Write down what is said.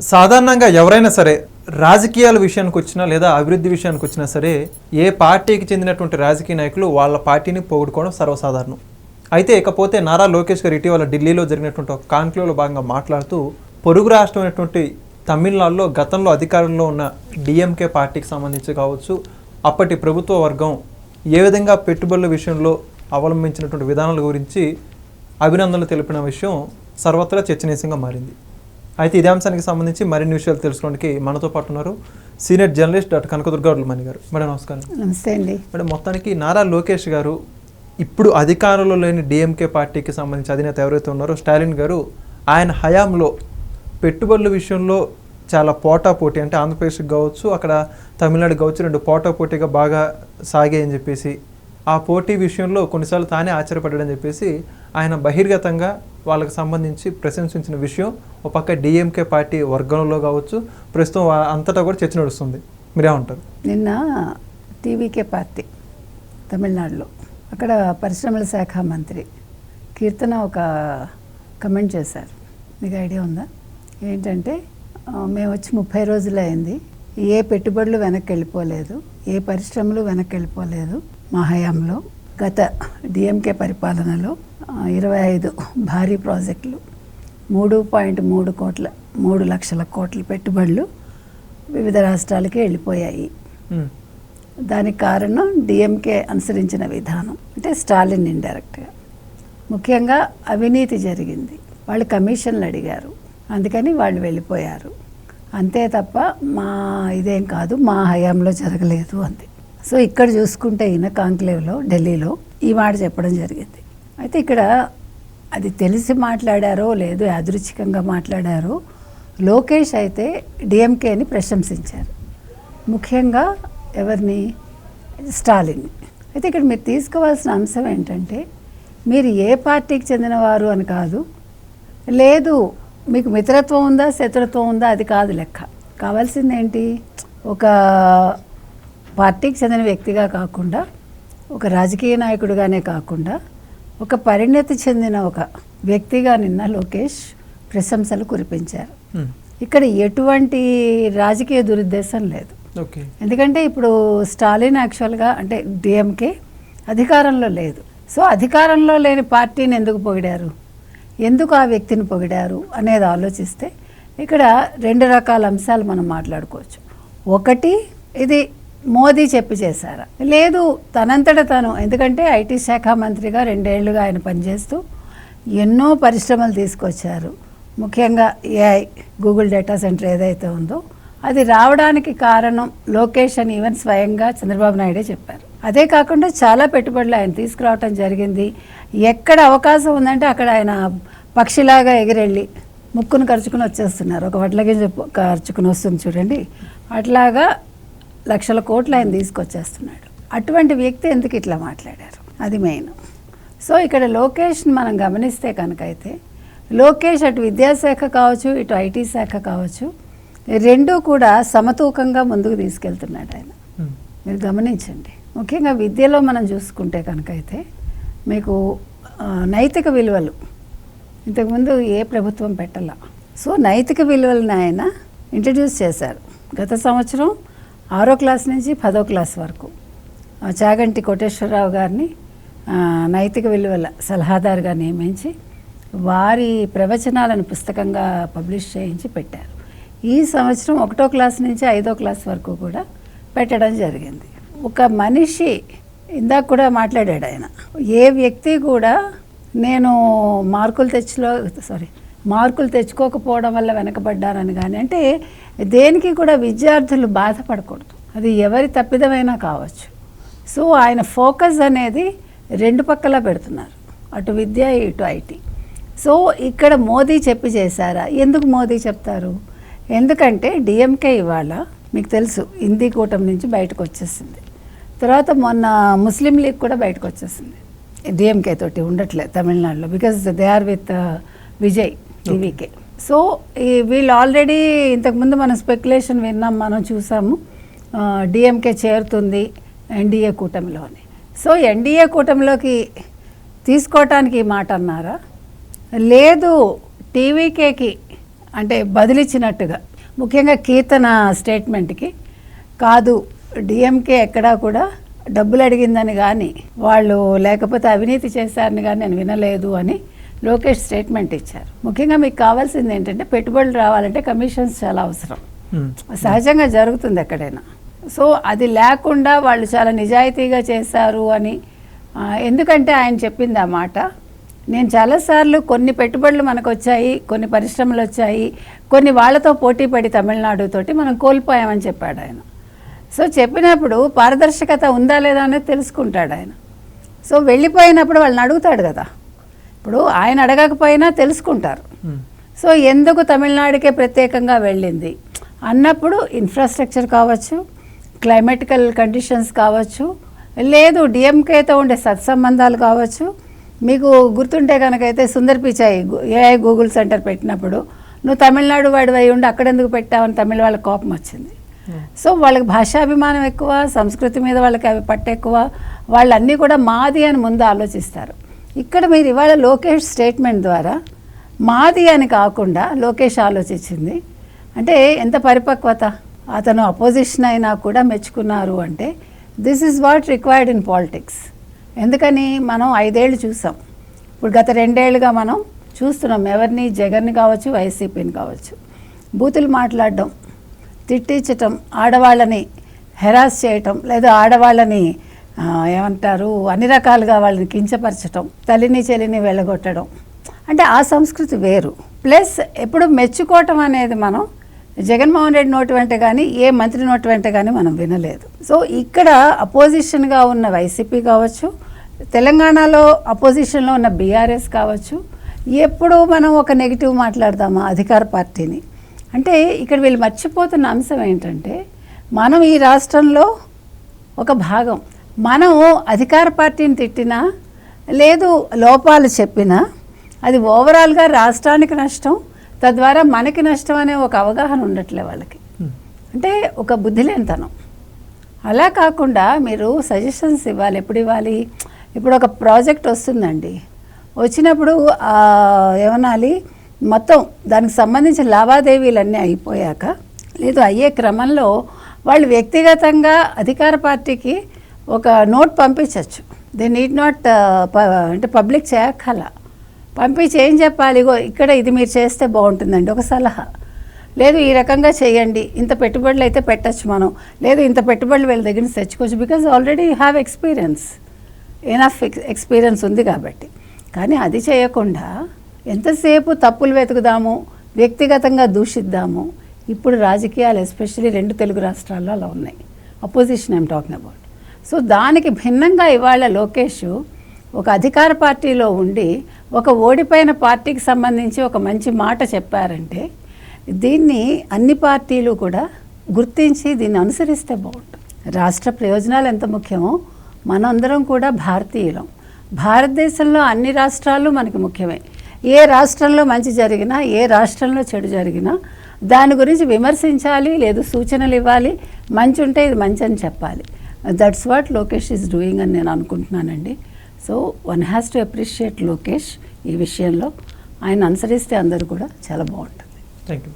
సాధారణంగా ఎవరైనా సరే రాజకీయాల విషయానికి వచ్చినా లేదా అభివృద్ధి విషయానికి వచ్చినా సరే ఏ పార్టీకి చెందినటువంటి రాజకీయ నాయకులు వాళ్ళ పార్టీని పోగొట్టుకోవడం సర్వసాధారణం. అయితే ఇకపోతే నారా లోకేష్ గారు ఇటీవల ఢిల్లీలో జరిగినటువంటి ఒక కాన్క్లేవ్లో భాగంగా మాట్లాడుతూ పొరుగు రాష్ట్రం అయినటువంటి తమిళనాడులో గతంలో అధికారంలో ఉన్న డిఎంకే పార్టీకి సంబంధించి కావచ్చు, అప్పటి ప్రభుత్వ వర్గం ఏ విధంగా పెట్టుబడుల విషయంలో అవలంబించినటువంటి విధానాల గురించి అభినందనలు తెలిపిన విషయం సర్వత్రా చర్చనీయాంశంగా మారింది. అయితే ఇదే అంశానికి సంబంధించి మరిన్ని విషయాలు తెలుసుకోవడానికి మనతో పాటు ఉన్నారు సీనియర్ జర్నలిస్ట్ డాక్టర్ కనకదుర్గా ఉర్లమణి గారు. మేడం నమస్కారం. నమస్తే అండి. మేడం, మొత్తానికి నారా లోకేష్ గారు ఇప్పుడు అధికారంలో లేని డిఎంకే పార్టీకి సంబంధించి అధినేత ఎవరైతే ఉన్నారో స్టాలిన్ గారు ఆయన హయాంలో పెట్టుబడుల విషయంలో చాలా పోటాపోటీ, అంటే ఆంధ్రప్రదేశ్కి కావచ్చు అక్కడ తమిళనాడు కావచ్చు రెండు పోటాపోటీగా బాగా సాగాయని చెప్పేసి ఆ పోటీ విషయంలో కొన్నిసార్లు తానే ఆశ్చర్యపడ్డాడని చెప్పేసి ఆయన బహిర్గతంగా వాళ్ళకి సంబంధించి ప్రశంసించిన విషయం ఒక పక్క డిఎంకే పార్టీ వర్గంలో కావచ్చు, ప్రస్తుతం అంతటా కూడా చర్చ నడుస్తుంది. మీరేమంటారు? నిన్న టీవీకే పార్టీ తమిళనాడులో అక్కడ పరిశ్రమల శాఖ మంత్రి కీర్తన ఒక కమెంట్ చేశారు. మీకు ఐడియా ఉందా? ఏంటంటే మేము వచ్చి 30 రోజులు అయింది, ఏ పెట్టుబడులు వెనక్కి వెళ్ళిపోలేదు, ఏ పరిశ్రమలు వెనక్కి వెళ్ళిపోలేదు మా హయాంలో. గత డిఎంకే పరిపాలనలో 25 భారీ ప్రాజెక్టులు, 3 లక్షల కోట్ల పెట్టుబడులు వివిధ రాష్ట్రాలకి వెళ్ళిపోయాయి. దానికి కారణం డిఎంకే అనుసరించిన విధానం, అంటే స్టాలిన్ ఇండైరెక్ట్గా. ముఖ్యంగా అవినీతి జరిగింది, వాళ్ళు కమిషన్లు అడిగారు, అందుకని వాళ్ళు వెళ్ళిపోయారు. అంతే తప్ప మా ఇదేం కాదు, మా హయాంలో జరగలేదు అంతే. సో ఇక్కడ చూసుకుంటే ఈయన కాంక్లేవ్లో ఢిల్లీలో ఈ మాట చెప్పడం జరిగింది. అయితే ఇక్కడ అది తెలిసి మాట్లాడారో లేదు యాదృచ్ఛికంగా మాట్లాడారో, లోకేష్ అయితే డిఎంకేని ప్రశంసించారు, ముఖ్యంగా ఎవరిని? స్టాలిన్ని. అయితే ఇక్కడ మీరు తీసుకోవాల్సిన అంశం ఏంటంటే, మీరు ఏ పార్టీకి చెందినవారు అని కాదు, లేదు మీకు మిత్రత్వం ఉందా శత్రుత్వం ఉందా అది కాదు లెక్క. కావాల్సింది ఏంటి? ఒక పార్టీకి చెందిన వ్యక్తిగా కాకుండా, ఒక రాజకీయ నాయకుడిగానే కాకుండా, ఒక పరిణతి చెందిన ఒక వ్యక్తిగా నిన్న లోకేష్ ప్రశంసలు కురిపించారు. ఇక్కడ ఎటువంటి రాజకీయ దురుద్దేశం లేదు. ఎందుకంటే ఇప్పుడు స్టాలిన్ యాక్చువల్గా అంటే డిఎంకే అధికారంలో లేదు. సో అధికారంలో లేని పార్టీని ఎందుకు పొగిడారు, ఎందుకు ఆ వ్యక్తిని పొగిడారు అనేది ఆలోచిస్తే ఇక్కడ 2 రకాల అంశాలు మనం మాట్లాడుకోవచ్చు. ఒకటి, ఇది మోదీ చెప్పి చేశారా, లేదు తనంతట తను, ఎందుకంటే ఐటీ శాఖ మంత్రిగా 2 ఏళ్లుగా ఆయన పనిచేస్తూ ఎన్నో పరిశ్రమలు తీసుకొచ్చారు. ముఖ్యంగా ఏఐ గూగుల్ డేటా సెంటర్ ఏదైతే ఉందో అది రావడానికి కారణం లోకేష్ అని ఈవెన్ స్వయంగా చంద్రబాబు నాయుడే చెప్పారు. అదే కాకుండా చాలా పెట్టుబడులు ఆయన తీసుకురావటం జరిగింది. ఎక్కడ అవకాశం ఉందంటే అక్కడ ఆయన పక్షిలాగా ఎగిరెళ్ళి ముక్కును ఖర్చుకుని వచ్చేస్తున్నారు. ఒక వడ్లగింజ ఖర్చుకుని వస్తుంది చూడండి, అట్లాగా లక్షల కోట్లు ఆయన తీసుకొచ్చేస్తున్నాడు. అటువంటి వ్యక్తి ఎందుకు ఇట్లా మాట్లాడారు, అది మెయిన్. సో ఇక్కడ లోకేష్ని మనం గమనిస్తే కనుక అయితే లోకేష్ అటు విద్యాశాఖ కావచ్చు ఇటు ఐటీ శాఖ కావచ్చు రెండూ కూడా సమతూకంగా ముందుకు తీసుకెళ్తున్నాడు ఆయన. మీరు గమనించండి, ముఖ్యంగా విద్యలో మనం చూసుకుంటే కనుక అయితే మీకు నైతిక విలువలు ఇంతకుముందు ఏ ప్రభుత్వం పెట్టాల. సో నైతిక విలువలను ఆయన ఇంట్రడ్యూస్ చేశారు. గత సంవత్సరం 6వ క్లాస్ నుంచి 10వ క్లాస్ వరకు చాగంటి కోటేశ్వరరావు గారిని నైతిక విలువల సలహాదారుగా నియమించి వారి ప్రవచనాలను పుస్తకంగా పబ్లిష్ చేయించి పెట్టారు. ఈ సంవత్సరం 1వ క్లాస్ నుంచి 5వ క్లాస్ వరకు కూడా పెట్టడం జరిగింది. ఒక మనిషి ఇందాక కూడా మాట్లాడాడు ఆయన, ఏ వ్యక్తి కూడా నేను మార్కులు తెచ్చుకోకపోవడం వల్ల వెనకబడ్డానని కానీ, అంటే దేనికి కూడా విద్యార్థులు బాధపడకూడదు, అది ఎవరి తప్పిదమైనా కావచ్చు. సో ఆయన ఫోకస్ అనేది 2 పక్కలా పెడుతున్నారు, అటు విద్య ఇటు ఐటీ. సో ఇక్కడ మోదీ చెప్పి చేశారా? ఎందుకు మోదీ చెప్తారు? ఎందుకంటే డిఎంకే ఇవాళ మీకు తెలుసు హిందీ కూటమి నుంచి బయటకు వచ్చేసింది. తర్వాత మొన్న ముస్లిం లీగ్ కూడా బయటకు వచ్చేసింది, డిఎంకే తోటి ఉండట్లేదు తమిళనాడులో, because they are with Vijay TVK. So వీళ్ళు ఆల్రెడీ ఇంతకుముందు మనం స్పెక్యులేషన్ విన్నాం, మనం చూసాము డిఎంకే చేరుతుంది ఎన్డీఏ కూటమిలోని. సో ఎన్డీఏ కూటమిలోకి తీసుకోవటానికి మాట అన్నారా? లేదు టీవీకేకి అంటే బదిలిచ్చినట్టుగా. ముఖ్యంగా కీర్తన స్టేట్మెంట్కి కాదు, డిఎంకే ఎక్కడా కూడా డబ్బులు అడిగిందని కానీ వాళ్ళు లేకపోతే అవినీతి చేశారని కానీ నేను వినలేదు అని లోకేష్ స్టేట్మెంట్ ఇచ్చారు. ముఖ్యంగా మీకు కావాల్సింది ఏంటంటే పెట్టుబడులు రావాలంటే కమిషన్స్ చాలా అవసరం, సహజంగా జరుగుతుంది ఎక్కడైనా. సో అది లేకుండా వాళ్ళు చాలా నిజాయితీగా చేశారు అని, ఎందుకంటే ఆయన చెప్పింది ఆ మాట, నేను చాలాసార్లు కొన్ని పెట్టుబడులు మనకు వచ్చాయి, కొన్ని పరిశ్రమలు వచ్చాయి, కొన్ని వాళ్ళతో పోటీ పడి తమిళనాడుతోటి మనం కోల్పోయామని చెప్పాడు ఆయన. సో చెప్పినప్పుడు పారదర్శకత ఉందా లేదా అనేది తెలుసుకుంటాడు ఆయన. సో వెళ్ళిపోయినప్పుడు వాళ్ళని అడుగుతాడు కదా, ఇప్పుడు ఆయన అడగకపోయినా తెలుసుకుంటారు. సో ఎందుకు తమిళనాడుకే ప్రత్యేకంగా వెళ్ళింది అన్నప్పుడు ఇన్ఫ్రాస్ట్రక్చర్ కావచ్చు, క్లైమేటికల్ కండిషన్స్ కావచ్చు, లేదు డిఎంకేతో ఉండే సత్సంబంధాలు కావచ్చు. మీకు గుర్తుంటే కనుకైతే Sundar Pichai AI Google centre పెట్టినప్పుడు నువ్వు తమిళనాడు వాడివై ఉండి అక్కడెందుకు పెట్టావని తమిళ వాళ్ళకి కోపం వచ్చింది. సో వాళ్ళకి భాషాభిమానం ఎక్కువ, సంస్కృతి మీద వాళ్ళకి అవి పట్టు ఎక్కువ, వాళ్ళన్నీ కూడా మాది అని ముందు ఆలోచిస్తారు. ఇక్కడ మీరు ఇవాళ లోకేష్ స్టేట్మెంట్ ద్వారా మాది అని కాకుండా లోకేష్ ఆలోచించింది అంటే ఎంత పరిపక్వత. అతను అపోజిషన్ అయినా కూడా మెచ్చుకున్నారు అంటే this is what required in politics. ఎందుకని మనం 5 ఏళ్ళు చూసాం, ఇప్పుడు గత 2 ఏళ్ళుగా మనం చూస్తున్నాం ఎవరిని, జగన్ని కావచ్చు, వైసీపీని కావచ్చు, బూతులు మాట్లాడడం, తిట్టించటం, ఆడవాళ్ళని హెరాస్ చేయటం, లేదా ఆడవాళ్ళని ఏమంటారు అన్ని రకాలుగా వాళ్ళని కించపరచటం, తల్లిని చెల్లిని వెళ్ళగొట్టడం, అంటే ఆ సంస్కృతి వేరు. ప్లస్ ఎప్పుడు మెచ్చుకోవటం అనేది మనం జగన్మోహన్ రెడ్డి నోటి వెంట కానీ ఏ మంత్రి నోటి వెంట కానీ మనం వినలేదు. సో ఇక్కడ అపోజిషన్గా ఉన్న వైసీపీ కావచ్చు, తెలంగాణలో అపోజిషన్లో ఉన్న బీఆర్ఎస్ కావచ్చు, ఎప్పుడు మనం ఒక నెగిటివ్ మాట్లాడదామా అధికార పార్టీని అంటే ఇక్కడ వీళ్ళు మర్చిపోతున్న అంశం ఏంటంటే మనం ఈ రాష్ట్రంలో ఒక భాగం. మనం అధికార పార్టీని తిట్టినా లేదు లోపాలు చెప్పినా అది ఓవరాల్గా రాష్ట్రానికి నష్టం, తద్వారా మనకి నష్టం అనే ఒక అవగాహన ఉండట్లే వాళ్ళకి. అంటే ఒక బుద్ధిలేనితనం. అలా కాకుండా మీరు సజెషన్స్ ఇవ్వాలి. ఎప్పుడు ఇవ్వాలి? ఇప్పుడు ఒక ప్రాజెక్ట్ వస్తుందండి, వచ్చినప్పుడు ఏమనాలి, మొత్తం దానికి సంబంధించిన లావాదేవీలన్నీ అయిపోయాక లేదు అయ్యే క్రమంలో వాళ్ళు వ్యక్తిగతంగా అధికార పార్టీకి ఒక నోట్ పంపించవచ్చు. దే నీడ్ నాట్ అంటే పబ్లిక్ చేయక్కల, పంపించి ఏం చెప్పాలి, ఇక్కడ ఇది మీరు చేస్తే బాగుంటుందండి ఒక సలహా, లేదు ఈ రకంగా చేయండి, ఇంత పెట్టుబడులు అయితే పెట్టచ్చు మనం, లేదు ఇంత పెట్టుబడులు వీళ్ళ దగ్గర నుంచి తెచ్చుకోవచ్చు, because already you have experience, enough experience ఉంది కాబట్టి. కానీ అది చేయకుండా ఎంతసేపు తప్పులు వెతుకుదాము, వ్యక్తిగతంగా దూషిద్దాము. ఇప్పుడు రాజకీయాలు ఎస్పెషల్లీ 2 తెలుగు రాష్ట్రాల్లో అలా ఉన్నాయి, opposition I'm talking about. So దానికి భిన్నంగా ఇవాళ లోకేష్ ఒక అధికార పార్టీలో ఉండి ఒక ఓడిపోయిన పార్టీకి సంబంధించి ఒక మంచి మాట చెప్పారంటే దీన్ని అన్ని పార్టీలు కూడా గుర్తించి దీన్ని అనుసరిస్తే బాగుంటుంది. రాష్ట్ర ప్రయోజనాలు ఎంత ముఖ్యమో మనందరం కూడా భారతీయులం. భారతదేశంలో అన్ని రాష్ట్రాలు మనకి ముఖ్యమే. ఏ రాష్ట్రంలో మంచి జరిగినా, ఏ రాష్ట్రంలో చెడు జరిగినా దాని గురించి విమర్శించాలి, లేదు సూచనలు ఇవ్వాలి, మంచి ఉంటే ఇది మంచి అని చెప్పాలి. That's what Lokesh is doing అని నేను అనుకుంటున్నానండి. So one has to appreciate Lokesh ఈ విషయంలో. ఆయన అనుసరిస్తే అందరూ కూడా చాలా బాగుంటుంది. Thank you.